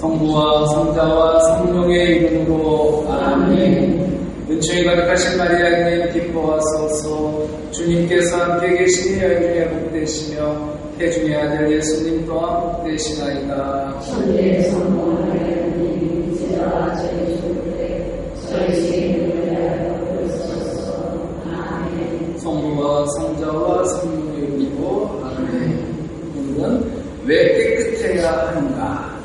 성부와 성자와 성령의 이름으로 아멘. 은총이 가득하신 마리아님 기뻐하소서. 주님께서 함께 계시니 여인중에 복되시며 태중의 아들 예수님 또한 복되시나이다. 천주의 성부 마리아님 이제와 저희 죽을 때 저희 죄인을 위하여 부르소서. 아멘. 성부와 성자와 성령의 이름으로 아멘. 오늘은 왜 깨끗해야 하는가?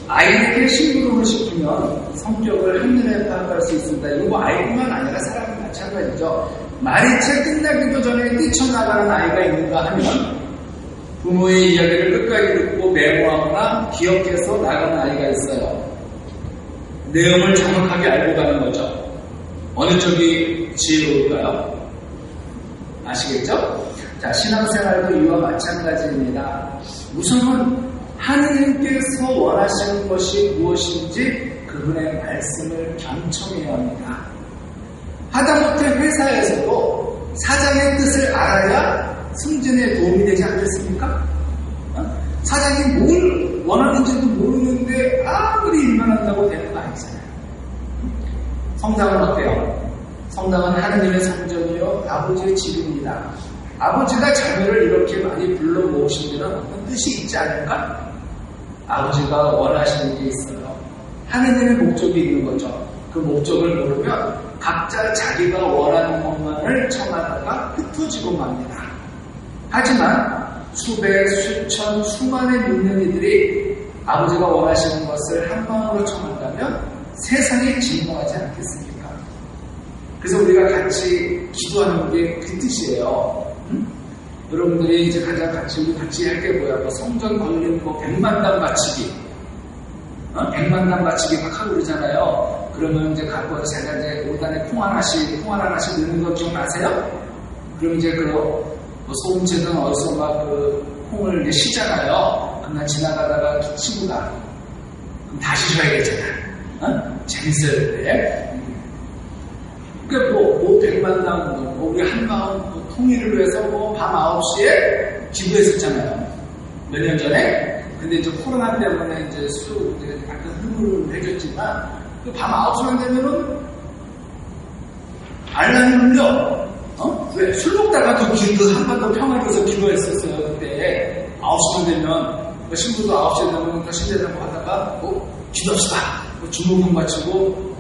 아이에게 심부름을 시키면 성격을 한눈에 파악할 수 있습니다. 이거 아이뿐만 아니라 사람은 마찬가지죠. 말이 채 끝나기도 전에 뛰쳐나가는 아이가 있는가 하면 부모의 이야기를 끝까지 듣고 메모하거나 기억해서 나가는 아이가 있어요. 내용을 정확하게 알고 가는 거죠. 어느 쪽이 지혜로울까요? 아시겠죠? 자, 신앙생활도 이와 마찬가지입니다. 우선은 하느님께서 원하시는 것이 무엇인지 그분의 말씀을 경청해야 합니다. 하다못해 회사에서도 사장의 뜻을 알아야 승진에 도움이 되지 않겠습니까? 사장이 뭘 원하는지도 모르는데 아무리 일만 한다고 되는 거 아니잖아요. 성당은 어때요? 성당은 하느님의 성전이요 아버지의 집입니다. 아버지가 자녀를 이렇게 많이 불러 모으신 데는 어떤 뜻이 있지 않을까? 아버지가 원하시는 게 있어요. 하느님의 목적이 있는 거죠. 그 목적을 모르면 각자 자기가 원하는 것만을 청하다가 흩어지고 맙니다. 하지만 수백, 수천, 수만의 믿는 이들이 아버지가 원하시는 것을 한 마음으로 청한다면 세상이 진동하지 않겠습니까? 그래서 우리가 같이 기도하는 게 그 뜻이에요. 여러분들이 이제 가장 같이 할 게 뭐야? 뭐 성전 걸린 거 100만당 바치기. 100만당 바치기 막 하고 그러잖아요. 그러면 이제 갖고 와서 제가 이제 오단에 콩 하나씩 넣는 거 기억나세요? 그럼 이제 소음체든 어디서 막 콩을 이제 쉬잖아요. 그날 지나가다가 친구가 그럼 다시 쉬어야겠잖아. 재밌어요, 때. 그러니까 100만당, 우리 한마음 통일을 위해서 밤 9시에 기도했었잖아요. 몇 년 전에. 근데 이제 코로나 때문에 이제 약간 흐물을 해줬지만, 밤 9시만 되면은 알람이 울려. 왜? 술 먹다가 한반도 평화로서 기도했었어요. 그때 9시만 되면, 신부도 9시에 되면 신대장 하다가, 기도합시다. 주무금 마치고,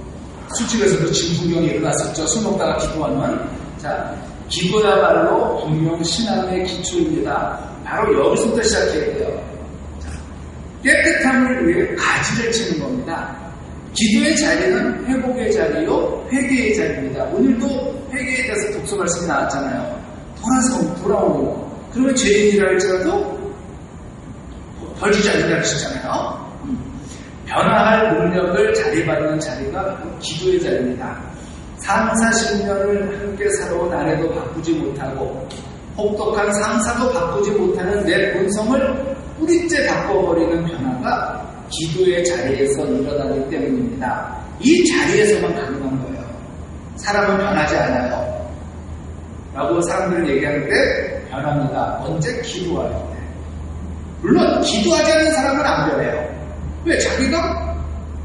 술집에서도 진풍경이 일어났었죠. 술 먹다가 기도하면. 자, 기도야말로 분명 신앙의 기초입니다. 바로 여기서부터 시작해야 돼요. 자, 깨끗함을 위해 가지를 치는 겁니다. 기도의 자리는 회복의 자리요, 회개의 자리입니다. 오늘도 회개에 대해서 독서 말씀이 나왔잖아요. 돌아오는 거. 그러면 죄인이라 할지라도 벌 주지 않는다 하시잖아요. 변화할 능력을 자리받는 자리가 기도의 자리입니다. 3, 40년을 함께 살아온 아내도 바꾸지 못하고 혹독한 상사도 바꾸지 못하는 내 본성을 뿌리째 바꿔버리는 변화가 기도의 자리에서 일어나기 때문입니다. 이 자리에서만 가능한 거예요. 사람은 변하지 않아요. 라고 사람들은 얘기하는데 변합니다. 언제? 기도할 때. 물론 기도하지 않는 사람은 안 변해요. 왜? 자기가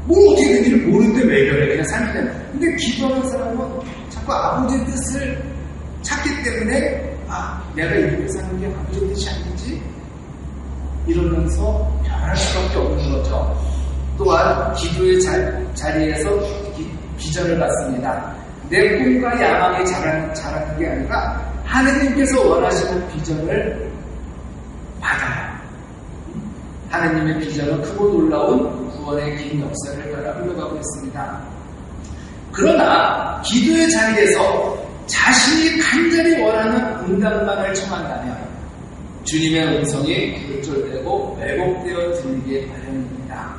뭘 어떻게 되는지를 모르는데 왜 이래? 그냥 삶이 되는. 근데 기도하는 사람은 자꾸 아버지의 뜻을 찾기 때문에 내가 이렇게 사는 게 아버지의 뜻이 아니지? 이러면서 변할 수밖에 없는 거죠. 또한 기도의 자리에서 비전을 받습니다. 내 꿈과 야망이 자라는 게 아니라 하느님께서 원하시는 비전을 받아요. 하느님의 비전은 크고 놀라운 구원의 긴 역사를 따라 흘러가고 있습니다. 그러나 기도의 자리에서 자신이 간절히 원하는 응답만을 청한다면 주님의 음성이 굴절되고 왜곡되어 들리게 마련입니다.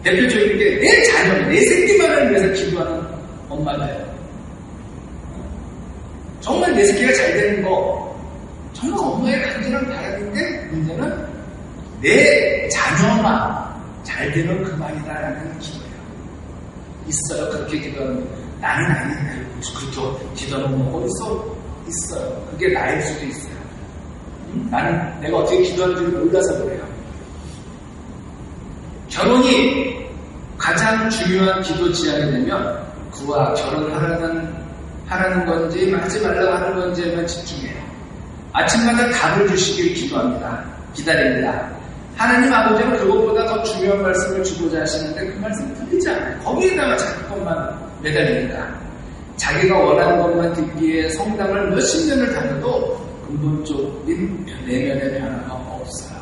대표적인 게 내 자녀, 내 새끼만을 위해서 기도하는 엄마가요. 정말 내 새끼가 잘 되는 거 정말 엄마의 간절한 바람인데 문제는 내 자녀만 잘 되면 그만이다라는 기도예요. 있어요. 그렇게 기도하는 나는 아닌데 그렇게 기도하는 건 어디서 있어요. 그게 나일 수도 있어요. 나는 내가 어떻게 기도하는지 몰라서 그래요. 결혼이 가장 중요한 기도 지향이 되면 그와 결혼하라는 건지 하지 말라고 하는 건지에만 집중해요. 아침마다 답을 주시길 기도합니다. 기다립니다. 하나님 아버지는 그것보다 더 중요한 말씀을 주고자 하시는데 그 말씀 들리지 않아요. 거기에다가 자기 것만 매달립니다. 자기가 원하는 것만 듣기에 성당을 몇십 년을 다녀도 근본적인 내면의 변화가 없어요.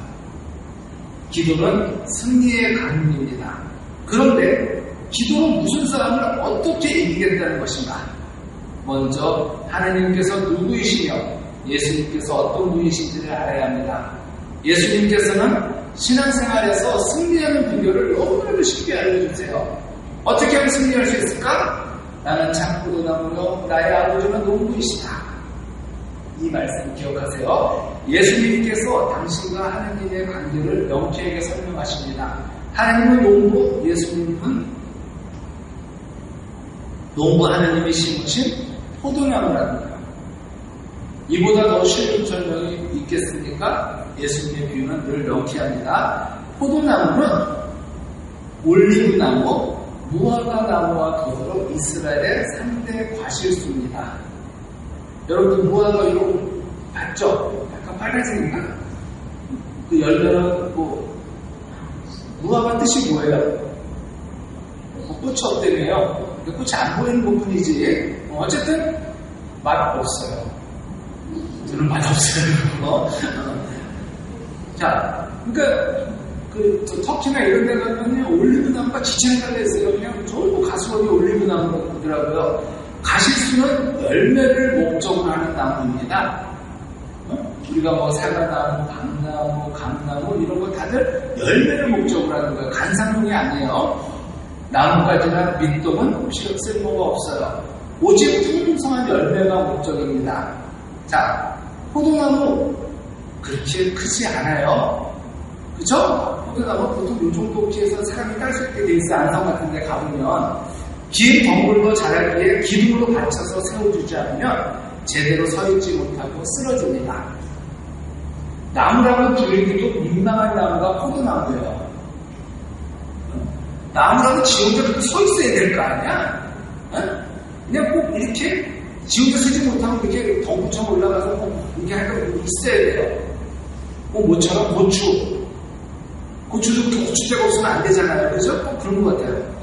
기도는 승리의 가문입니다. 그런데 기도로 무슨 싸움을 어떻게 이기겠다는 것인가? 먼저 하나님께서 누구이시며 예수님께서 어떤 분이신지를 알아야 합니다. 예수님께서는 신앙생활에서 승리하는 비결을 너무나도 쉽게 알려주세요. 어떻게 하면 승리할 수 있을까? 나는 참고도나무요 나의 아버지는 농부이시다. 이 말씀 기억하세요. 예수님께서 당신과 하나님의 관계를 명쾌하게 설명하십니다. 하나님은 농부, 예수님은 농부 하나님이 심으신 포도나무라는 거예요. 이보다 더 쉬운 설명이 있겠습니까? 예수님의 비유는 늘 명쾌합니다. 포도나무는 올리브나무, 무화과나무와 더불어 이스라엘의 3대 과실수입니다. 여러분 무화과 이거 봤죠? 약간 빨간색인가? 그 열매는 무화과 뜻이 뭐예요? 꽃이 없다며요. 꽃이 안 보이는 부분이지. 어쨌든 맛 없어요. 저는 맛 없어요. 자, 그러니까 터키나 이런 데 가면 올리브나무가 지천에 달려있어요. 그냥 전부 가수원이 올리브나무더라고요. 가실수는 열매를 목적으로 하는 나무입니다. 우리가 뭐 사과나무, 박나무, 감나무 이런 거 다들 열매를 목적으로 하는 거예요. 간상용이 아니에요. 나뭇가지나 밑동은 쓸모가 없어요. 오직 풍성한 열매가 목적입니다. 자, 포도나무 그렇게 크지 않아요. 그쵸? 포도나무 보통 요 정도 키에서 사람이 딸 수 있게 돼 있어. 안성 같은 데 가보면 긴 덩굴로 자라기에 기둥으로 받쳐서 세워주지 않으면 제대로 서 있지 못하고 쓰러집니다. 나무라고 부르기도 민망한 나무가 포도나무예요. 나무라고 지 혼자 그렇게 서 있어야 될 거 아니야? 그냥 꼭 이렇게 지 혼자 서지 못하고 이렇게 덩굴처럼 올라가서 이렇게 하려고 있어야 돼요. 모처럼 고추도 그렇게 고추대가 없으면 안 되잖아요. 그죠? 꼭 그런 것 같아요.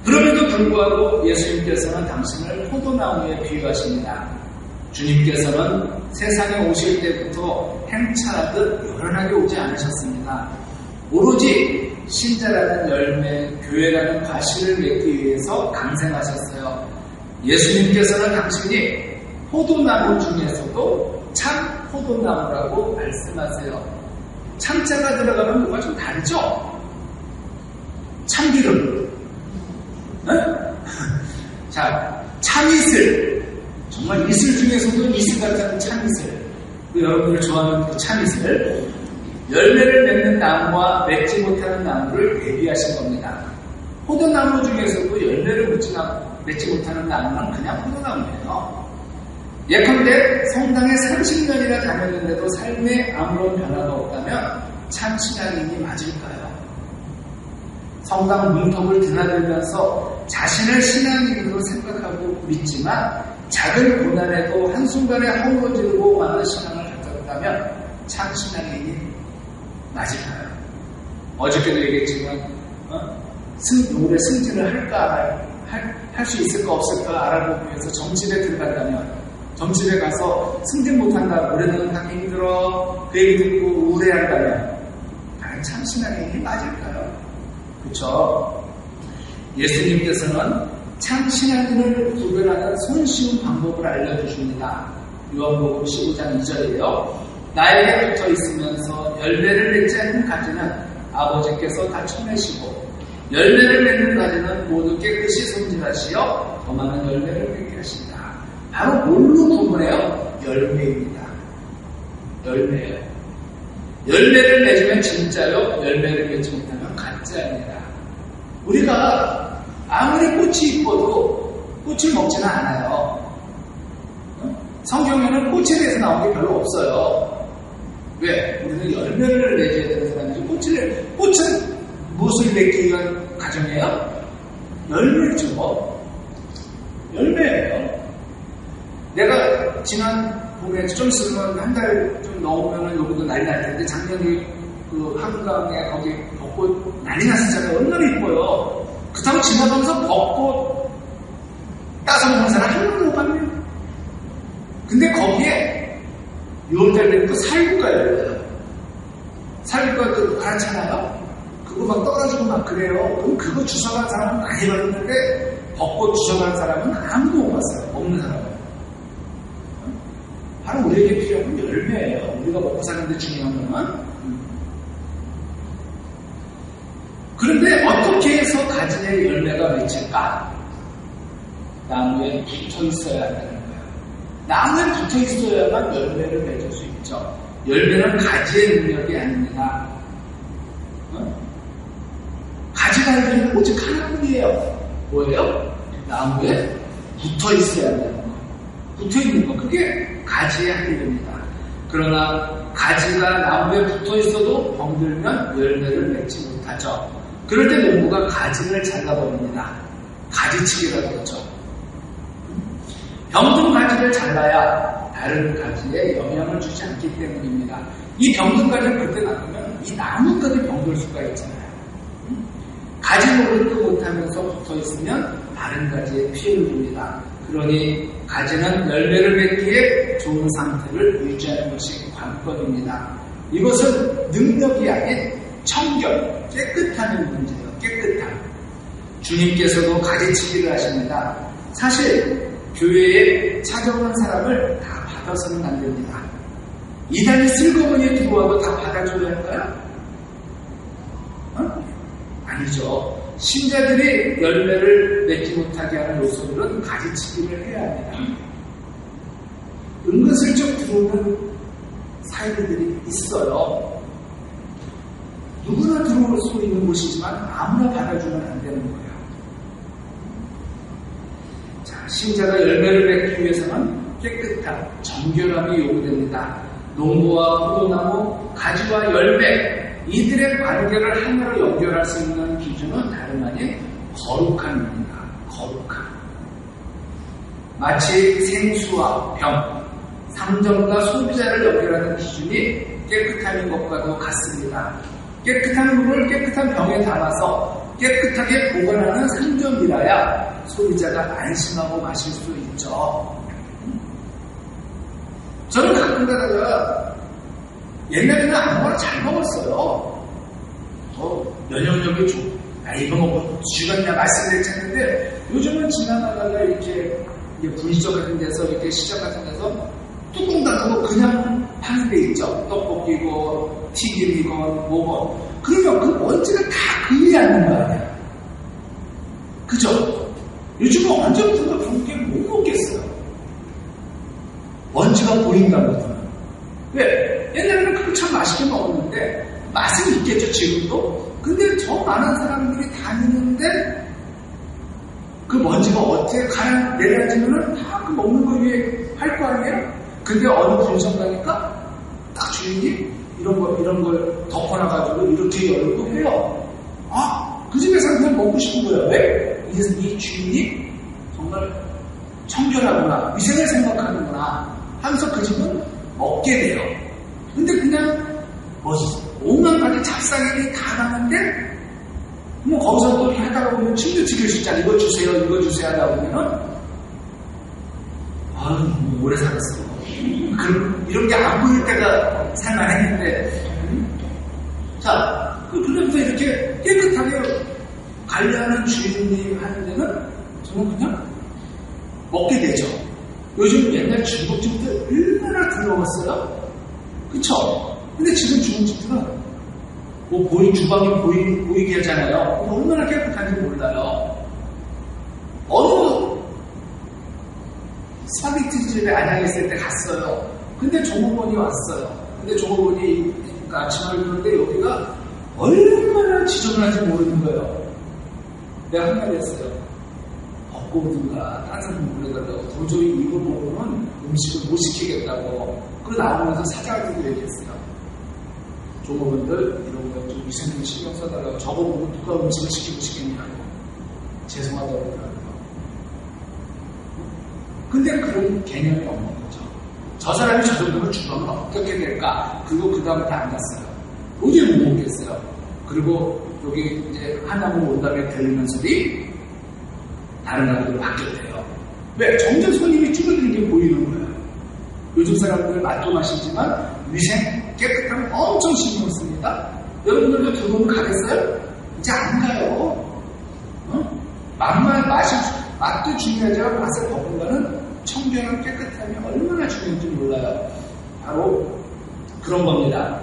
그럼에도 불구하고 예수님께서는 당신을 포도나무에 비유하십니다. 주님께서는 세상에 오실 때부터 행차하듯 요란하게 오지 않으셨습니다. 오로지 신자라는 열매, 교회라는 과실을 맺기 위해서 강생하셨어요. 예수님께서는 당신이 포도나무 중에서도 참 포도나무라고 말씀하세요. 참자가 들어가면 뭐가 좀 다르죠? 참기름. 자, 참이슬. 정말 이슬 중에서도 이슬 같은 참이슬. 여러분들 좋아하는 그 참이슬. 열매를 맺는 나무와 맺지 못하는 나무를 대비하신 겁니다. 포도나무 중에서도 열매를 맺지 못하는 나무는 그냥 포도나무예요. 예컨대 성당에 30년이나 다녔는데도 삶에 아무런 변화가 없다면 참 신앙인이 맞을까요? 성당 문턱을 드나들면서 자신을 신앙인으로 생각하고 믿지만 작은 고난에도 한순간에 허물어지고 많은 신앙을 가졌다면 참 신앙인이 맞을까요? 어저께도 얘기했지만 올해 승진을 할까 할 수 있을까 없을까 알아보기 위해서 점집에 들어간다면 점집에 가서 승진 못한다, 올해는 하기 힘들어, 그 얘기 듣고 우울해한다면 과연 참 신앙인이 맞을까요? 그렇죠? 예수님께서는 참 신앙인을 구별하는 손쉬운 방법을 알려주십니다. 요한복음 15장 2절이에요. 나에게 붙어 있으면서 열매를 맺지 않는 가지는 아버지께서 다 쳐내시고 열매를 맺는 가지는 모두 깨끗이 손질하시어 더 많은 열매를 맺게 하신다. 바로 뭘로 구분해요? 열매입니다. 열매예요. 열매를 맺으면 진짜요, 열매를 맺지 못하면 가짜입니다. 우리가 아무리 꽃이 이뻐도 꽃을 먹지는 않아요. 성경에는 꽃에 대해서 나온 게 별로 없어요. 왜? 우리는 열매를 맺어야 되는 사람이지 꽃은 무엇을 맺기 위한 과정이에요? 열매죠. 열매예요. 내가 지난 봄에 좀 있으면 한 달 좀 넘으면 여기도 난리 날 텐데 작년에 그 한강에 거기 벚꽃 난리 났었잖아요. 얼마나 이뻐요. 그렇다고 지나가면서 벚꽃 따서 먹는 사람 한 명도 못 봤네요. 근데 거기에 6월달 되면 또 살구가 열려요. 살구가 또 가라잖아요. 그거 막 떨어지고 막 그래요. 그럼 그거 주워간 사람은 많이 봤는데 벚꽃 주워간 사람은 아무도 못 봤어요. 없는 사람은. 바로 우리에게 필요한 건 열매예요. 우리가 먹고 사는데 중요한 건. 그런데 어떻게 해서 가지의 열매가 맺힐까? 나무에 붙어 있어야 한다는 거예요. 나무에 붙어 있어야만 열매를 맺을 수 있죠. 열매는 가지의 능력이 아닙니다. 가지가 할 일은 오직 하나뿐이에요. 뭐예요? 나무에 붙어 있어야 한다는 거. 붙어 있는 거. 그게 가지의 할 일입니다. 그러나 가지가 나무에 붙어 있어도 병들면 열매를 맺지 못하죠. 그럴 때 농부가 가지를 잘라버립니다. 가지치기라고 그러죠. 병든 가지를 잘라야 다른 가지에 영향을 주지 않기 때문입니다. 이 병든 가지를 그때 놔두면 이 나무까지 병들 수가 있잖아요. 가지 노릇도 못하면서 붙어 있으면 다른 가지에 피해를 줍니다. 그러니 가지는 열매를 맺기에 좋은 상태를 유지하는 것이 관건입니다. 이것은 능력이 아닌 청결, 깨끗함의 문제예요. 깨끗함. 주님께서도 가지치기를 하십니다. 사실 교회에 찾아오는 사람을 다 받아서는 안 됩니다. 이단이 슬그머니 들어와도 다 받아줘야 할까요? 아니죠. 신자들이 열매를 맺지 못하게 하는 요소들은 가지치기를 해야 합니다. 은근슬쩍 들어오는 사이들이 있어요. 누구나 들어올 수 있는 곳이지만 아무나 받아주면 안 되는 거예요. 자, 신자가 열매를 맺기 위해서는 깨끗함, 정결함이 요구됩니다. 농부와 포도나무, 가지와 열매, 이들의 관계를 하나로 연결할 수 있는 기준은 다름 아닌 거룩함입니다. 거룩함. 마치 생수와 병, 상점과 소비자를 연결하는 기준이 깨끗함인 것과도 같습니다. 깨끗한 물을 깨끗한 병에 담아서 깨끗하게 보관하는 상점이라야 소비자가 안심하고 마실 수 있죠. 저는 가끔 가다가 옛날에는 아무거나 잘 먹었어요. 면역력이 좋고, 이거 먹고 주간이나 맛있게 찾는데 요즘은 지나가다가 이렇게 분식점 같은 데서, 이렇게 시장 같은 데서 뚜껑 닫고 그냥 파는 데 있죠. 떡볶이고, 튀김이건, 뭐건. 그러면 그 먼지가 다 그일이 않는 거 아니야. 그죠? 요즘은 언제부턴가 그런 게 못 먹겠어요. 먼지가 보인다거든. 왜? 옛날에는 그거 참 맛있게 먹었는데, 맛은 있겠죠, 지금도? 근데 저 많은 사람들이 다니는데, 그 먼지가 어떻게 내려지면은 다 그 먹는 거 위에 할 거 아니에요? 근데 어느 분점 가니까, 딱 주인이 이런 걸 덮어놔가지고 이렇게 열고 해요. 그 집에서는 그냥 먹고 싶은 거예요. 왜? 이 주인이 정말 청결하구나, 위생을 생각하는구나 하면서 그 집은 먹게 돼요. 근데 그냥 오만 가지 잡상인이 다 가는데 뭐 거기서 또 하다가 보면 침도 지킬 수 있잖아. 이거 주세요 하다 보면은 뭐 오래 살았어. 그럼 이런 게 안 보일 때가 살만했는데, 자, 그러면서 이렇게 깨끗하게 관리하는 주인이 하는 데는 저는 그냥 먹게 되죠. 요즘 옛날 중국집들 얼마나 들어갔어요? 그쵸? 근데 지금 중국집들은 주방이 보이게 하잖아요. 얼마나 깨끗한지 몰라요. 어느 스파게티 집에 안양에 있을 때 갔어요. 근데 종업원이 왔어요. 근데 종업원이 아침을 부르는데 여기가 얼마나 지저분한지 모르는 거예요. 내가 한마디 했어요. 벗고 오든가 다른 사람 몰래가지고 도저히 이거 보고는 음식을 못 시키겠다고. 그러고 나오면서 사장한테도 얘기했어요. 종업원들 이런 거 좀 위생을 신경 써달라고 저거 보고 누가 음식을 시키고 싶겠냐고 죄송하다고 그러더라고요. 근데 그런 개념이 없는 거죠. 저 사람이 저 정도면 죽으면 어떻게 될까? 그리고 그 다음부터 안 갔어요. 도저히 못 먹겠어요. 그리고 여기 이제 하나무 온 다음에 들리는 소리 다른 나라로 바뀌었대요. 왜? 점점 손님이 줄어드는 게 보이는 거예요. 요즘 사람들 맛도 맛이지만 위생, 깨끗함 엄청 신경 씁니다. 여러분들도 들어오면 가겠어요? 이제 안 가요. 맛도 중요하지만 맛을 버분다는 청결한 깨끗함이 얼마나 중요한지 몰라요. 바로 그런 겁니다.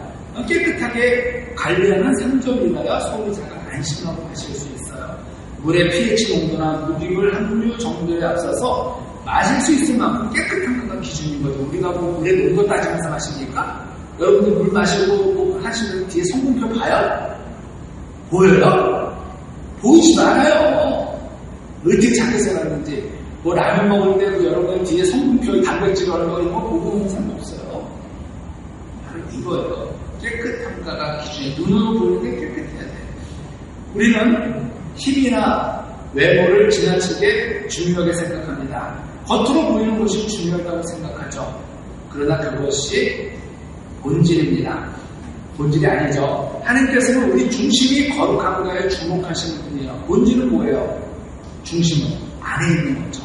깨끗하게 관리하는 상점이나야 소비자가 안심하고 마실 수 있어요. 물의 pH 농도나 무기물 함유 정도에 앞서서 마실 수 있을 만큼 깨끗한 것가 기준인 거죠. 우리가 뭐 물의 농도 따지면서 마십니까? 여러분들 물 마시고 뭐 하시는 뒤에 성분표 봐요? 보여요? 보이지도 않아요. 어떻게 작게 생각하는지. 뭐 라면 먹을 때도 여러분 뒤에 성분표 단백질 얼마 이런 거 보고 있는 사람 없어요. 바로 이거예요. 깨끗함가가 기준이 눈으로 보이는 게 깨끗해야 돼. 우리는 힘이나 외모를 지나치게 중요하게 생각합니다. 겉으로 보이는 것이 중요하다고 생각하죠. 그러나 그것이 본질입니다. 본질이 아니죠. 하나님께서는 우리 중심이 거룩한가에 주목하시는 분이에요. 본질은 뭐예요? 중심은 안에 있는 거죠.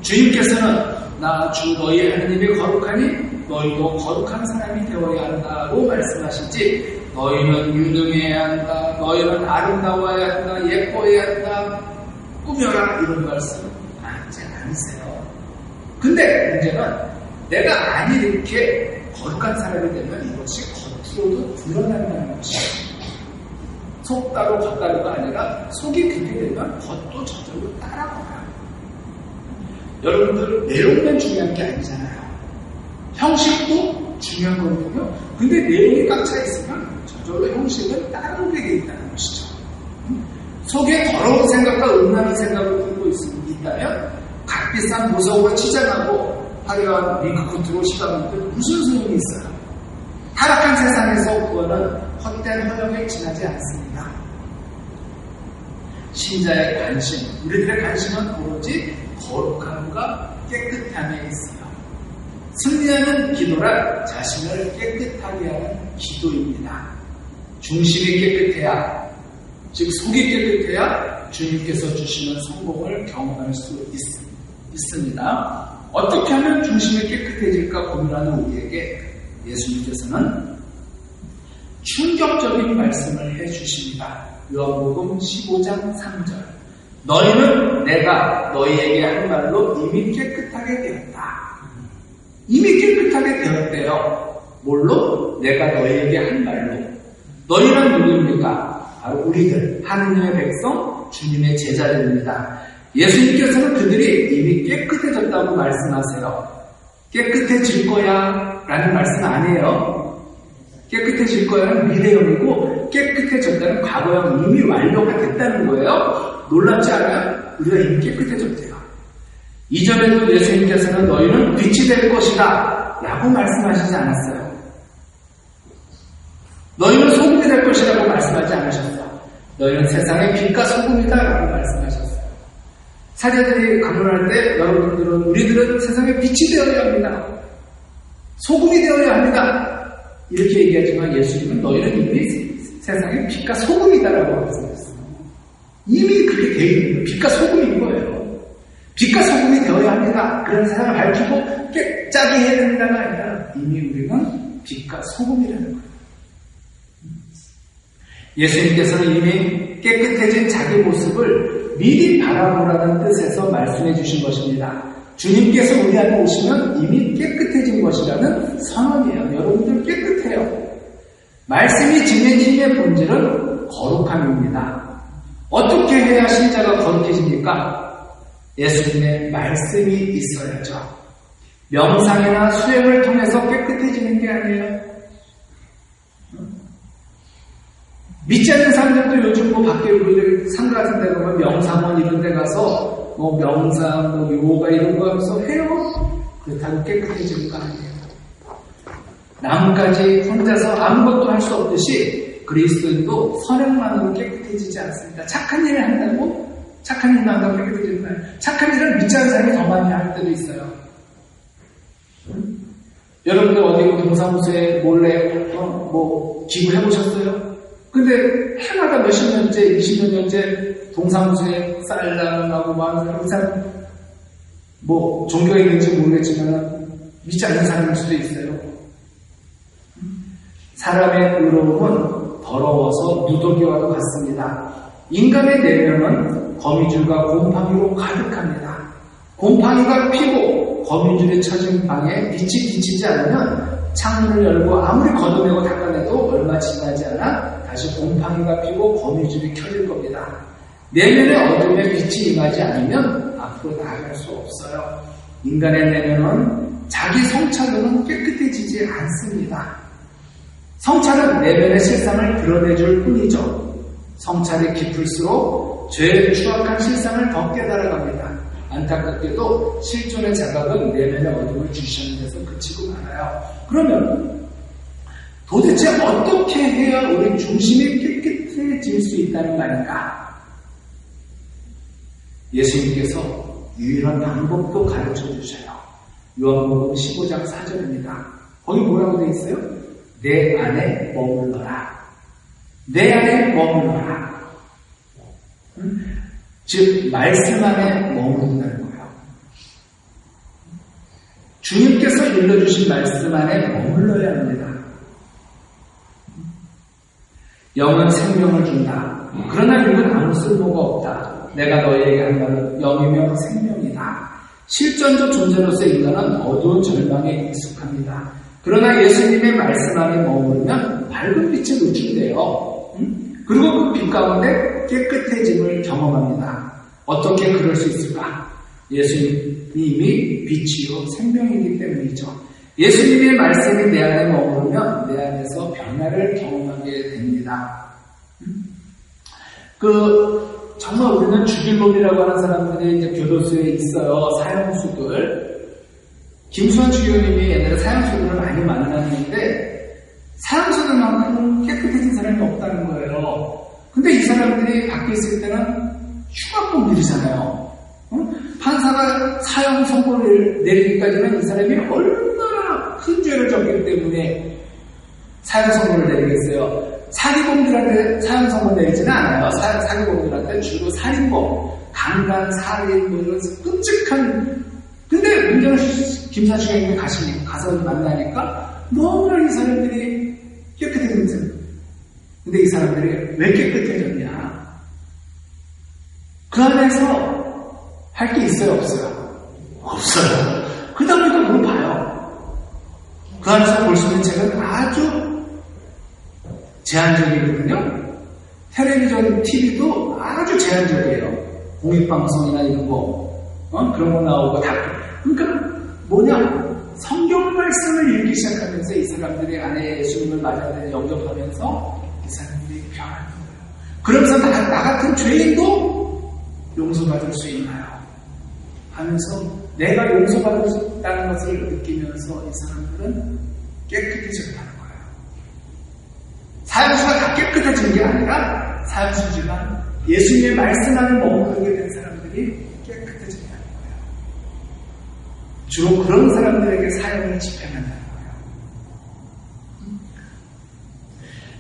주님께서는 나 주 너희 하나님이 거룩하니 너희도 거룩한 사람이 되어야 한다고 말씀하시지 너희는 유능해야 한다, 너희는 아름다워야 한다, 예뻐야 한다, 꾸며라 이런 말씀 하지 않으세요. 근데 문제는 내가 안이 이렇게 거룩한 사람이 되면 이것이 겉으로도 드러난다는 것이에요. 속 따로 겉 따로가 아니라 속이 그렇게 되면 겉도 저절로 따라가요. 여러분들 내용만 중요한 게 아니잖아요. 형식도 중요한 거거든요. 근데 내용이 꽉 차 있으면 저절로 형식을 따라오게 돼 있다는 것이죠. 속에 더러운 생각과 음란한 생각을 품고 있다면 값비싼 무서움을 치장하고 화려한 링크코트로 시감하는데 무슨 소용이 있어요? 타락한 세상에서 구원은 헛된 허영에 지나지 않습니다. 신자의 관심, 우리들의 관심은 오로지 거룩함과 깨끗함에 있어요. 승리하는 기도란 자신을 깨끗하게 하는 기도입니다. 중심이 깨끗해야, 즉 속이 깨끗해야 주님께서 주시는 성공을 경험할 수 있습니다. 어떻게 하면 중심이 깨끗해질까 고민하는 우리에게 예수님께서는 충격적인 말씀을 해주십니다. 요한복음 15장 3절. 너희는 내가 너희에게 한 말로 이미 깨끗하게 되었다. 이미 깨끗하게 되었대요. 뭘로? 내가 너희에게 한 말로. 너희는 누구입니까? 바로 우리들, 하느님의 백성, 주님의 제자들입니다. 예수님께서는 그들이 이미 깨끗해졌다고 말씀하세요. 깨끗해질 거야 라는 말씀 아니에요. 깨끗해질 거야는 미래형이고 깨끗해졌다는 과거형, 이미 완료가 됐다는 거예요. 놀랍지 않아요? 우리가 이미 깨끗해졌대요. 이전에도 예수님께서는 너희는 빛이 될 것이다 라고 말씀하시지 않았어요. 너희는 소금이 될 것이라고 말씀하지 않으셨어요. 너희는 세상의 빛과 소금이다 라고 말씀하셨어요. 사제들이 강론할 때 여러분들은 우리들은 세상의 빛이 되어야 합니다. 소금이 되어야 합니다. 이렇게 얘기하지만 예수님은 너희는 이미 세상의 빛과 소금이다라고 말씀하셨어요. 이미 그렇게 되어 있는 거예요. 빛과 소금인 거예요. 빛과 소금이 되어야 합니다. 그런 세상을 밝히고 깨끗하게 해야 된다가 아니라 이미 우리는 빛과 소금이라는 거예요. 예수님께서는 이미 깨끗해진 자기 모습을 미리 바라보라는 뜻에서 말씀해 주신 것입니다. 주님께서 우리 안에 오시면 이미 깨끗해진 것이라는 선언이에요. 여러분들 깨끗해요. 말씀이 지닌 힘의 본질은 거룩함입니다. 어떻게 해야 신자가 거룩해집니까? 예수님의 말씀이 있어야죠. 명상이나 수행을 통해서 깨끗해지는 게 아니에요. 믿지 않는 사람들도 요즘 뭐 밖에 상 같은 데 가면 명상원 이런 데 가서 뭐 명상, 뭐 요가 이런 거 하면서 해요. 그렇다고 깨끗해지는 거 아니에요. 나뭇가지 혼자서 아무것도 할 수 없듯이 그리스도인도 선행만으로 깨끗해지지 않습니다. 착한 일을 한다고 착한 일만 한다고 깨끗해지는 거예요. 착한 일을 믿지 않는 사람이 더 많이 할 때도 있어요. 여러분들 어디 동사무소에 몰래 기부 해보셨어요? 근데 해마다 몇십 년째, 20몇 년째 동사무소에 쌀나무하고 항상 종교에 있는지 모르겠지만 믿지 않는 사람일 수도 있어요. 사람의 의로움은 더러워서 누더기와도 같습니다. 인간의 내면은 거미줄과 곰팡이로 가득합니다. 곰팡이가 피고 거미줄이 쳐진 방에 빛이 비치지 않으면 창문을 열고 아무리 걷어내고 닦아내도 얼마 지나지 않아 다시 곰팡이가 피고 거미줄이 켜질 겁니다. 내면의 어둠에 빛이 임하지 않으면 앞으로 나아갈 수 없어요. 인간의 내면은 자기 성찰로는 깨끗해지지 않습니다. 성찰은 내면의 실상을 드러내줄 뿐이죠. 성찰이 깊을수록 죄의 추악한 실상을 더 깨달아갑니다. 안타깝게도 실존의 자각은 내면의 어둠을 주시하는 데서 그치고 말아요. 그러면 도대체 어떻게 해야 우리 중심이 깨끗해질 수 있다는 말인가? 예수님께서 유일한 방법도 가르쳐 주셔요. 요한복음 15장 4절입니다. 거기 뭐라고 되어 있어요? 내 안에 머물러라. 내 안에 머물러라. 즉 말씀 안에 머무른다는 거예요. 주님께서 일러주신 말씀 안에 머물러야 합니다. 영은 생명을 준다. 그러나 육은 아무 쓸모가 없다. 내가 너희에게 한 말은 영이며 생명이다. 실존적 존재로서 인간은 어두운 절망에 익숙합니다. 그러나 예수님의 말씀 안에 머무르면 밝은 빛에 노출돼요. 그리고 그 빛 가운데 깨끗해짐을 경험합니다. 어떻게 그럴 수 있을까? 예수님이 빛이요 생명이기 때문이죠. 예수님의 말씀이 내 안에 머무르면 내 안에서 변화를 경험하게 됩니다. 정말 우리는 주길론이라고 하는 사람들이 이제 교도소에 있어요. 사형수들. 김수환 주교님이 옛날에 사형수들을 많이 만났는데 사형수들만큼 깨끗해진 사람이 없다는 거예요. 근데 이 사람들이 밖에 있을 때는 흉악범들이잖아요. 판사가 사형 선고를 내리기까지는 이 사람이 얼마나 큰 죄를 졌기 때문에 사형 선고를 내리겠어요. 사기범들한테 사형 선고 내리지는 않아요. 사기범들한테 주로 살인범, 강간, 살인, 이런 끔찍한. 근데 문제는 김수환 주교님이 가서 만나니까 너무나 이 사람들이 깨끗해졌어요. 근데 이 사람들이 왜 깨끗해졌냐? 그 안에서 할 게 있어요, 없어요? 없어요. 그러다 보니까 뭘 봐요? 그 안에서 볼 수 있는 책은 아주 제한적이거든요. 텔레비전, TV도 아주 제한적이에요. 공익방송이나 이런 그런 거 나오고 다. 그러니까 성경 말씀을 읽기 시작하면서 이 사람들이 안에 예수님을 맞아들여 영접하면서 이 사람들이 변하는 거예요. 그러면서 나 같은 죄인도 용서받을 수 있나요? 하면서 내가 용서받을 수 있다는 것을 느끼면서 이 사람들은 깨끗해졌다는 거예요. 사형수가 다 깨끗해진 게 아니라 사형수지만 예수님의 말씀 안에 머무르게 된 사람들이 깨끗해진다는 거예요. 주로 그런 사람들에게 사형을 집행한다는 거예요.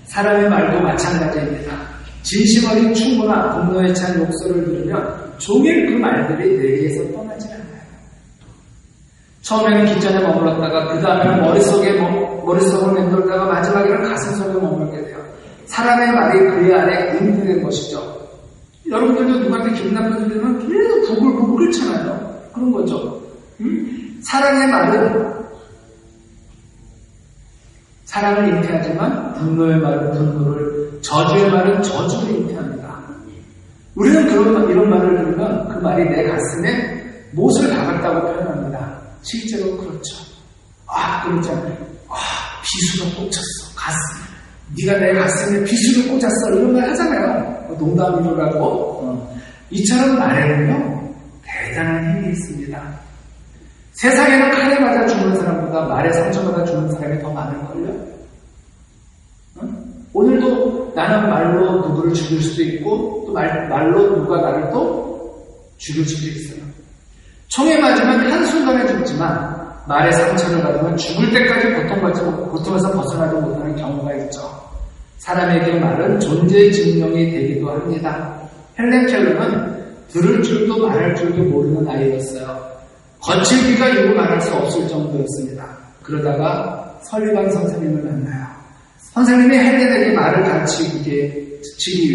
사람의 말도 마찬가지입니다. 진심 어린 충고나 분노에 찬 욕설을 들으면 종일 그 말들이 뇌리에서 떠나지 않아요. 처음에는 귓전에 머물렀다가 그 다음에는 머릿속을 맴돌다가 마지막에는 가슴속에 머물게 돼요. 사람의 말이 그 안에 응용된 것이죠. 여러분들도 누구한테 기분 나쁜 소리 들으면 계속 부글부글 끓잖아요. 그런 거죠. 사랑의 말은 사랑을 잉태하지만 분노의 말은 분노를, 저주의 말은 저주를 잉태합니다. 우리는 이런 말을 들으면 그 말이 내 가슴에 못을 박았다고 표현합니다. 실제로 그렇죠. 그렇잖아요. 비수가 꽂혔어. 네가 내 가슴에 비수를 꽂았어. 이런 말 하잖아요. 농담이라고. 이처럼 말에는요 대단한 힘이 있습니다. 세상에는 칼에 맞아 죽는 사람보다 말에 상처받아 죽는 사람이 더 많을걸요? 오늘도 나는 말로 누구를 죽일 수도 있고 또 말로 누가 나를 또 죽일 수도 있어요. 총에 맞으면 한순간에 죽지만 말에 상처를 받으면 죽을 때까지 고통에서 벗어나지 못하는 경우가 있죠. 사람에게 말은 존재 증명이 되기도 합니다. 헬렌 켈러는 들을 줄도 말할 줄도 모르는 아이였어요. 거칠 귀가 이루 말할 수 없을 정도였습니다. 그러다가 설리반 선생님을 만나요. 선생님이 헬렌에게 말을 가르치기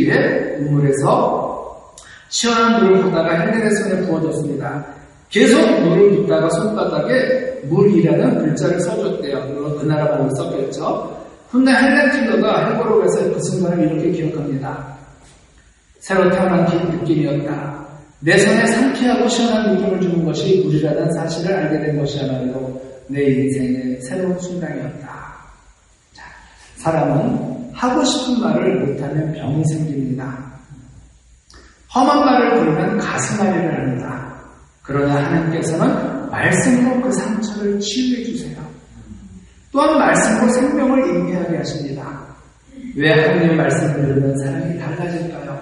위해 우물에서 시원한 물을 붓다가 헬렌의 손에 부어줬습니다. 계속 물을 붓다가 손바닥에 물이라는 글자를 써줬대요. 물론 그 나라 말로 썼겠죠. 근데 헬렌 켈러가 해보록에서 그 순간을 이렇게 기억합니다. 새로 태어난 느낌이었다. 내 손에 상쾌하고 시원한 느낌을 주는 것이 물이라는 사실을 알게 된 것이야말로 내 인생의 새로운 순간이었다. 자, 사람은 하고 싶은 말을 못하면 병이 생깁니다. 험한 말을 들으면 가슴앓이를 합니다. 그러나 하나님께서는 말씀으로 그 상처를 치유해 주세요. 또한 말씀으로 생명을 잉태하게 하십니다. 왜 하나님의 말씀을 들으면 사람이 달라질까요?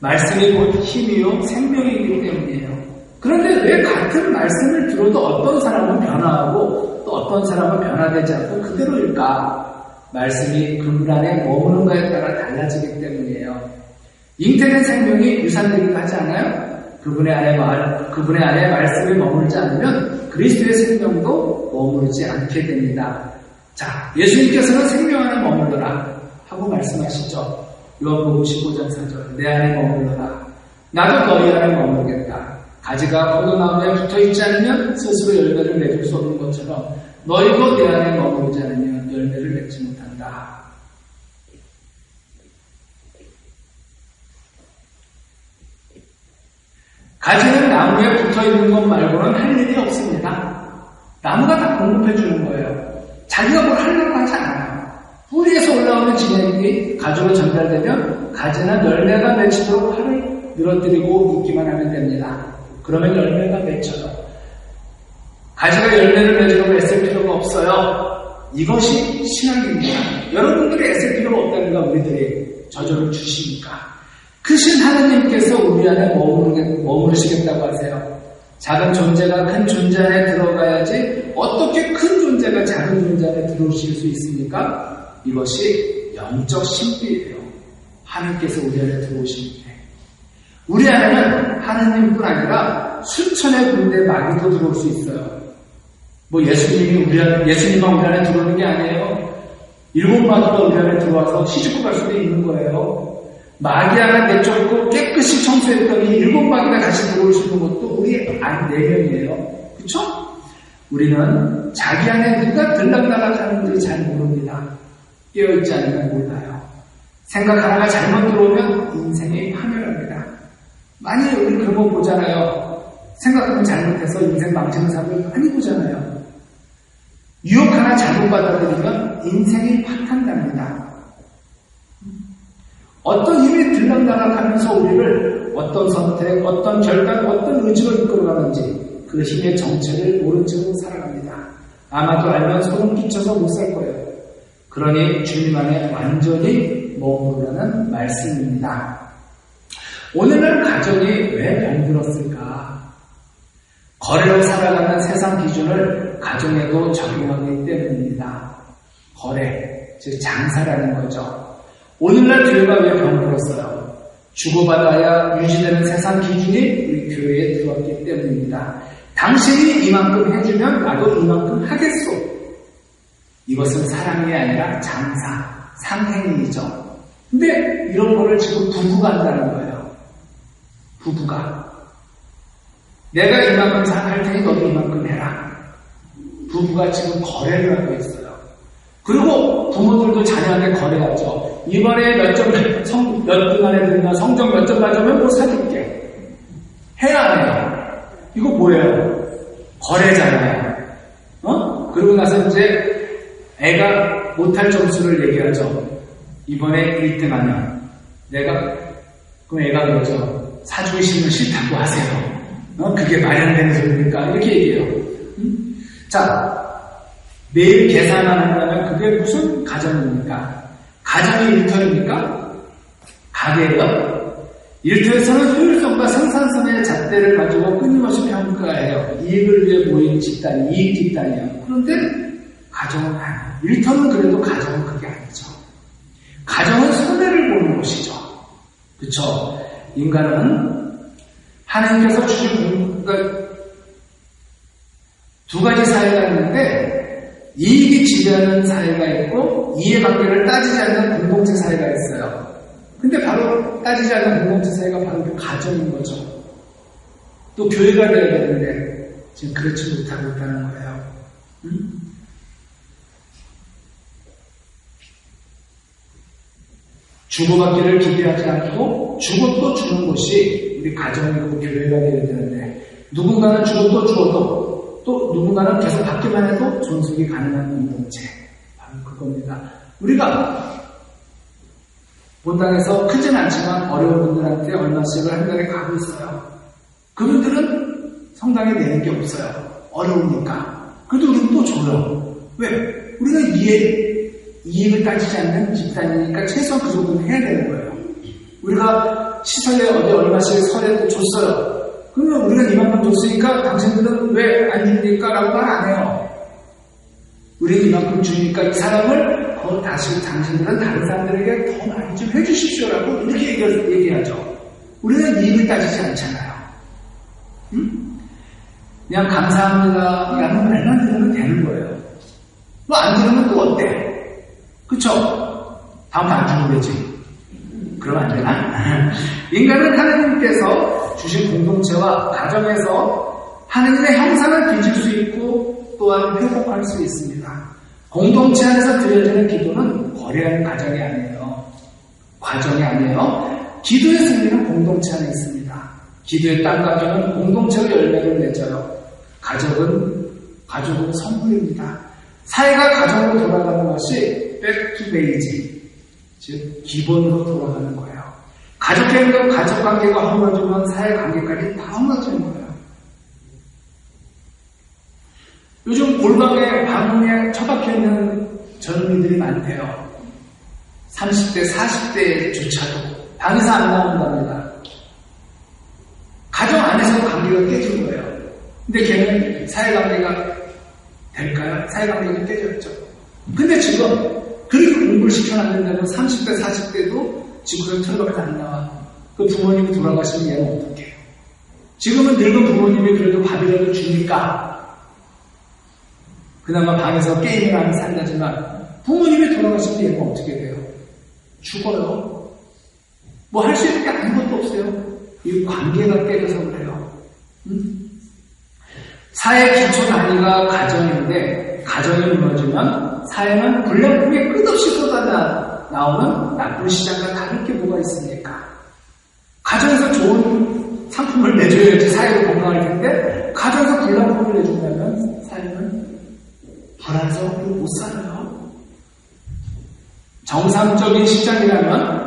말씀이 곧 힘이요 생명이기 때문이에요. 그런데 왜 같은 말씀을 들어도 어떤 사람은 변화하고 또 어떤 사람은 변화되지 않고 그대로일까? 말씀이 그분 안에 머무는가에 따라 달라지기 때문이에요. 잉태된 생명이 유산되기도 하지 않아요? 그분의 안에 말씀이 머물지 않으면 그리스도의 생명도 머무르지 않게 됩니다. 자, 예수님께서는 생명 안에 머물러라 하고 말씀하시죠. 요한복음 15장 4절 내 안에 머물러라. 나도 너희 안에 머물겠다. 가지가 포도나무에 붙어있지 않으면 스스로 열매를 맺을 수 없는 것처럼 너희도 내 안에 머무르지 않으면 열매를 맺지 못한다. 가지는 나무에 붙어있는 것 말고는 할 일이 없습니다. 나무가 다 공급해 주는 거예요. 자기가 뭘 하려고 하지 않아요. 뿌리에서 올라오는 진액이 가지로 전달되면 가지는 열매가 맺히도록 팔을 늘어뜨리고 있기만 하면 됩니다. 그러면 열매가 맺혀요. 가지가 열매를 맺으려고 애쓸 필요가 없어요. 이것이 신앙입니다. 여러분들이 애쓸 필요가 없다니까 우리들이 저절로 주시니까. 크신 하나님께서 우리 안에 머무르시겠다고 하세요. 작은 존재가 큰 존재 안에 들어가야지 어떻게 큰 존재가 작은 존재 안에 들어오실 수 있습니까? 이것이 영적 신비예요. 하나님께서 우리 안에 들어오실 때. 우리 안에는 하나님뿐 아니라 수천의 군대 마귀도 들어올 수 있어요. 뭐 예수님만 우리 안에 들어오는 게 아니에요. 7마귀가 우리 안에 들어와서 시집고 갈 수도 있는 거예요. 마귀 하나 내쫓고 깨끗이 청소했더니 7마귀가 다시 들어올 수 있는 것도 우리 안 내면이에요. 그렇죠? 우리는 자기 안에 누가 들락날락 하는지 잘 모릅니다. 깨어있지 않으면 몰라요. 생각 하나가 잘못 들어오면 인생이 파멸합니다. 많이 우리 그런 거 보잖아요. 생각하면 잘못해서 인생 망치는 사람을 많이 보잖아요. 유혹 하나 잘못 받아들이면 인생이 파탄납니다. 어떤 힘이 들락날락하면서 우리를 어떤 선택, 어떤 결단, 어떤 의지로 이끌어가는지 그 힘의 정체를 모른 채로 살아갑니다. 아마도 알면 소름 끼쳐서 못 살 거예요. 그러니 주님 안에 완전히 머무르라는 말씀입니다. 오늘날 가정이 왜 병들었을까? 거래로 살아가는 세상 기준을 가정에도 적용하기 때문입니다. 거래, 즉 장사라는 거죠. 오늘날 교회가 왜 병들었어요? 주고받아야 유지되는 세상 기준이 우리 교회에 들어왔기 때문입니다. 당신이 이만큼 해주면 나도 이만큼 하겠소. 이것은 사랑이 아니라 장사, 상행이죠. 근데 이런 거를 지금 부부가 한다는 거예요. 부부가. 내가 이만큼 할 테니 너도 이만큼 해라. 부부가 지금 거래를 하고 있어요. 그리고 부모들도 자녀한테 거래하죠. 이번에 몇 분 안에 들으면 성적 몇 점 맞으면 뭐 사줄게. 해야 안 해요? 이거 뭐예요? 거래잖아요. 그러고 나서 이제 애가 못할 점수를 얘기하죠. 이번에 1등 하면 그럼 애가 그러죠. 사주기 싫으면 싫다고 하세요. 그게 마련된 소리니까 이렇게 얘기해요. 자, 매일 계산만 한다면 그게 무슨 가정입니까? 가정이 일터입니까? 가게예요? 일터에서는 효율성과 생산성의 잣대를 가지고 끊임없이 평가해요. 이익을 위해 모인 집단, 이익 집단이에요. 그런데 가정은 아니에요. 일터는 그래도 가정은 그게 아니죠. 가정은 손해를 보는 곳이죠. 그렇죠? 인간은 하나님께서 주신 두 가지 사회가 있는데 이익이 지배하는 사회가 있고 이해관계를 따지지 않는 공동체 사회가 있어요. 근데 바로 따지지 않는 공동체 사회가 바로 그 가정인 거죠. 또 교회가 되어야 되는데 지금 그렇지 못하고 있다는 거예요. 주고받기를 기대하지 않고 주고 또 주는 곳이 우리 가정이고 교회가 되어야 되는데 누군가는 주고 또 주어도 또 누군가는 계속 받기만 해도 존속이 가능한 공동체 바로 그겁니다. 우리가 본당에서 크진 않지만 어려운 분들한테 얼마씩을 한 달에 가고 있어요. 그분들은 성당에 내는 게 없어요. 어려우니까. 그래도 우리는 또 줘요. 왜? 우리가 이익을 따지지 않는 집단이니까 최소한 그 정도는 해야 되는 거예요. 우리가 시설에 어디 얼마씩 설에 또 줬어요. 그러면 우리가 이만큼 줬으니까 당신들은 왜 안 줍니까? 라고 말 안 해요. 우리는 이만큼 주니까 이 사람을 다시 당신들은 다른 사람들에게 더 많이 좀 해주십시오라고 이렇게 얘기하죠. 우리는 이익을 따지지 않잖아요. 그냥 감사합니다. 라는 말만 들으면 되는 거예요. 뭐 안 들으면 또 어때? 그쵸? 다음부터 안 주면 되지. 그러면 안 되나? 인간은 하나님께서 주신 공동체와 가정에서 하나님의 형상을 빚을 수 있고 또한 회복할 수 있습니다. 공동체 안에서 드려지는 기도는 거래하는 가정이 아니에요. 과정이 아니에요. 기도의 승리는 공동체 안에 있습니다. 기도의 땅가정은 공동체로 열매를 맺어요. 가족은 선물입니다. 사회가 가정으로 돌아가는 것이 백투베이지, 즉 기본으로 돌아가는 거예요. 가족관계가 허물어지면 사회관계까지 다 허물어지는 거예요. 요즘 골방에 방에 처박혀 있는 젊은이들이 많대요. 30대, 40대조차도 방에서 안 나온답니다. 가정 안에서 관계가 깨진 거예요. 근데 걔는 사회관계가 될까요? 사회관계가 깨졌죠. 근데 지금 그렇게 공부를 시켜놨는데도 30대, 40대도 지구에서 틀어박혀서 안 나와. 그 부모님이 돌아가시면 얘는 어떡해요? 지금은 늙은 부모님이 그래도 밥이라도 주니까 그나마 방에서 게임을 하면 산다지만 부모님이 돌아가시면 얘는 어떻게 돼요? 죽어요. 뭐 할 수 있는 게 아무것도 없어요. 이 관계가 깨져서 그래요. 사회 기초 단위가 가정인데 가정이 무너지면 사회는 불량품이 끝없이 쏟아져 나오는 나쁜 시장과 다를 게 뭐가 있습니까? 가정에서 좋은 상품을 내줘야지 사회가 건강할 텐데 가정에서 불량품을 내준다면 사회는 불안해서 못 살아요. 정상적인 시장이라면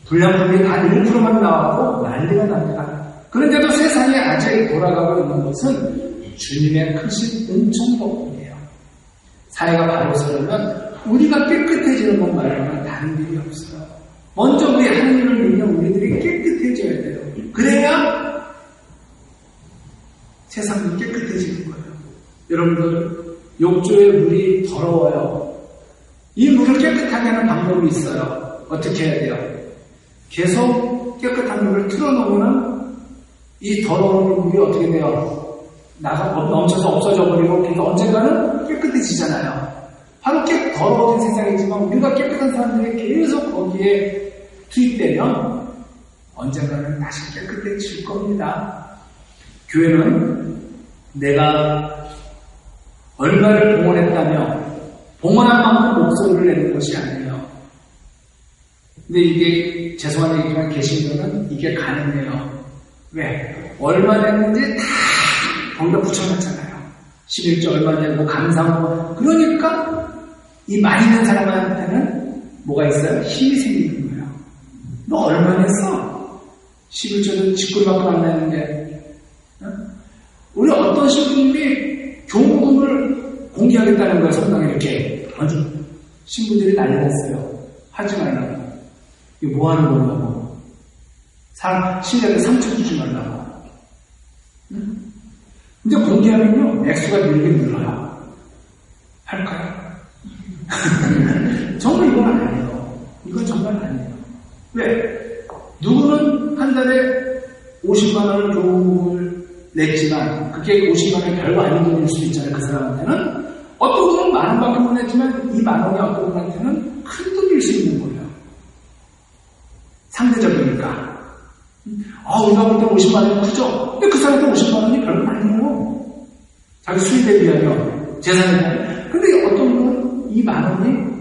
불량품이 단 1%만 나와도 난리가 납니다. 그런데도 세상에 아직 돌아가고 있는 것은 주님의 크신 은총 덕분이에요. 사회가 바로 서려면 우리가 깨끗해지는 것 말고는 다른 일이 없어요. 먼저 우리 하나님을 믿는 우리들이 깨끗해져야 돼요. 그래야 세상이 깨끗해지는 거예요. 여러분들 욕조의 물이 더러워요. 이 물을 깨끗하게 하는 방법이 있어요. 어떻게 해야 돼요? 계속 깨끗한 물을 틀어놓으면 이 더러운 물이 어떻게 돼요? 넘쳐서 없어져 버리고 언젠가는 깨끗해지잖아요. 바로 더러워진 세상이지만 우리가 깨끗한 사람들이 계속 거기에 투입되면 언젠가는 다시 깨끗해질 겁니다. 교회는 내가 얼마를 봉헌했다며 봉헌한 만큼 목소리를 내는 것이 아니에요. 근데 이게 죄송한 얘기지만 개신교는 이게 가능해요. 왜? 얼마 냈는지 다 거기다 붙여놨잖아요. 11조 얼마 내고 감사하고 그러니까 이 많이 낸 사람한테는 뭐가 있어요? 힘이 생기는 거예요. 너 얼마 냈어? 11조는 직구밖에 안 냈는데 어떠신 분이 교훈을 공개하겠다는 거예요. 성당에 이렇게 아주 신부들이 난리났어요. 하지 말라고. 이거 뭐 하는 거냐고. 신자들 상처 주지 말라고. 근데 공개하면요, 액수가 늘긴 늘어요. 할까요? 정말 이건 아니에요. 이건 정말 아니에요. 왜? 누구는 한 달에 50만 원을 교육을 냈지만 그게 50만 원이 별거 아닌 돈일 수도 있잖아요. 그 사람한테는. 어떤 분은 만 원밖에 못 냈지만 이 만 원이 어떤 분한테는 큰 돈일 수 있는 거예요. 상대적이니까. 우리가 볼 때 50만 원이 크죠? 근데 그 사람한테 50만 원이 별거 아니에요. 자기 수입에 비하면, 재산에 비하면. 근데 어떤 분은 이 만 원이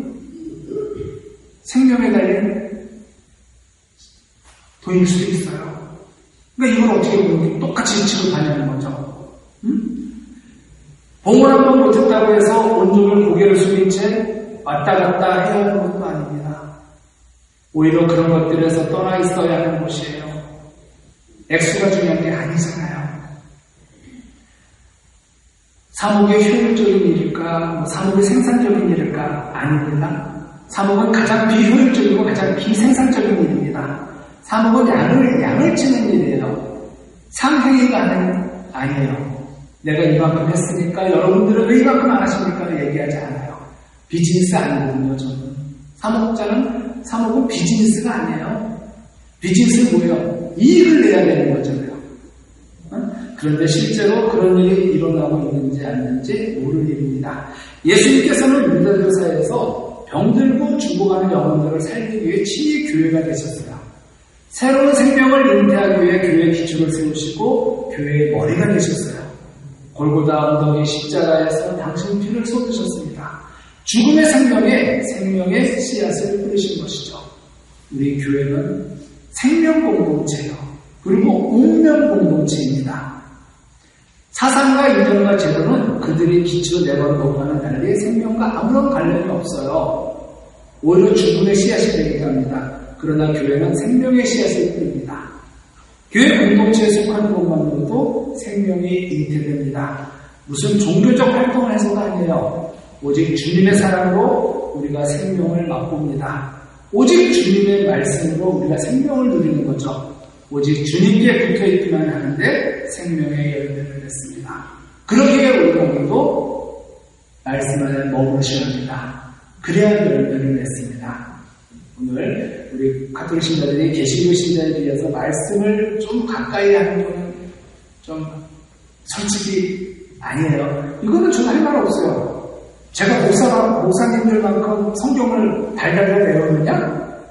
생명에 달린 돈일 수도 있어요. 그러니까 이걸 어떻게 보면 똑같이 취급하냐는 거죠. 봉헌 한 번 못했다고 해서 온종일 고개를 숙인 채 왔다 갔다 해야 하는 것도 아닙니다. 오히려 그런 것들에서 떠나 있어야 하는 것이에요. 액수가 중요한 게 아니잖아요. 사목이 효율적인 일일까? 사목이 생산적인 일일까? 아닙니다. 사목은 가장 비효율적이고 가장 비생산적인 일입니다. 사목은 양을 치는 일이에요. 상행위가 아니에요. 내가 이만큼 했으니까 여러분들은 왜 이만큼 안 하십니까? 얘기하지 않아요. 비즈니스 아니거든요, 저는. 사목은 비즈니스가 아니에요. 비즈니스는 뭐예요? 이익을 내야 되는 거잖아요. 그런데 실제로 그런 일이 일어나고 있는지 않는지 모를 일입니다. 예수님께서는 유대인들 사이에서 병들고 죽어가는 영혼들을 살리기 위해 친히 교회가 되셨어요. 새로운 생명을 잉태하기 위해 교회의 기초를 세우시고 교회의 머리가 되셨어요. 골고다 언덕의 십자가에서 당신 피를 쏟으셨습니다. 죽음의 생명의 씨앗을 뿌리신 것이죠. 우리 교회는 생명 공동체예요. 그리고 운명 공동체입니다. 사상과 이념과 제도는 그들이 기초 내건 것과는 달리 생명과 아무런 관련이 없어요. 오히려 죽음의 씨앗이 되기도 합니다. 그러나 교회는 생명의 씨앗을 뿌립니다. 교회 공동체에 속하는 것만으로도 생명이 잉태됩니다. 무슨 종교적 활동을 해서가 아니에요. 오직 주님의 사랑으로 우리가 생명을 맛봅니다. 오직 주님의 말씀으로 우리가 생명을 누리는 거죠. 오직 주님께 붙어있기만 하는데 생명의 열매를 맺습니다. 그러기에 우리도 말씀 안에 머무르셔야 합니다. 그래야 열매를 맺습니다. 오늘 우리 가톨릭 신자들이 개신교 신자에 비해서 말씀을 좀 가까이 하는 거는 좀 솔직히 아니에요. 이거는 저는 할 말 없어요. 제가 목사님들만큼 성경을 달달달 외우느냐?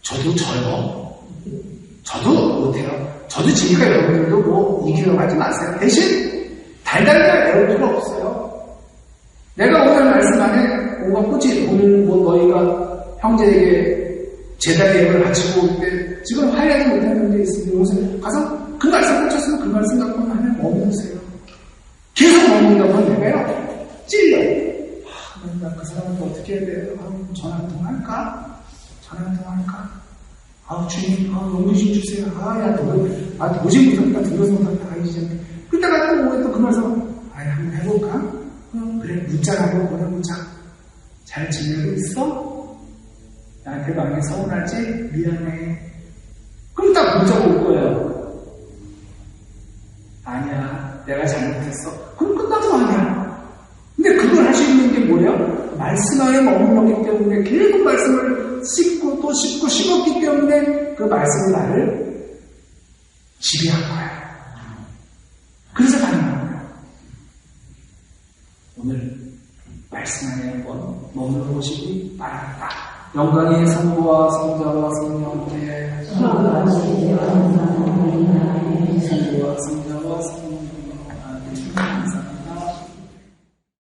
저도 져요. 저도 못해요. 저도 지니까 여러분들도 뭐 이기려고 하지 마세요. 대신 달달달 외울 필요 없어요. 내가 오늘 말씀 안에 뭔가 꽂히 오늘 뭐 너희가 형제에게 제단 예배를 바치고 올 때 지금 화해하지 못하는 문제 있으면 요새 가서 그 말씀 꽂혔으면 그 말씀 갖고 하면 머무르세요. 계속 머문다고 하면 내가요 찔려요. 나 그 사람한테 어떻게 해야 돼요? 전화 한 통 할까? 주님, 용기 좀 주세요. 도저히 못하겠다. 들어서 못하겠다. 이제. 그때가 또 오래 또 그 말씀, 한번 해볼까? 그래, 문자라고 보내 문자. 잘 지내고 있어? 나한테 많이 서운하지? 미안해. 그럼 딱 문자가 올 거예요. 아니야, 내가 잘못했어. 그럼 끝난 거 아니야. 근데 그걸 할 수 있는 게 뭐예요? 말씀 안에 머물렀기 때문에 계속 말씀을 씹고 또 씹고 씹었기 때문에 그 말씀이 나를 지배한 거예요. 그래서 가능한 거예요. 오늘 말씀 안에 한번 머물러 보시기 바랍니다. 영광의 성부와 성자와 성령께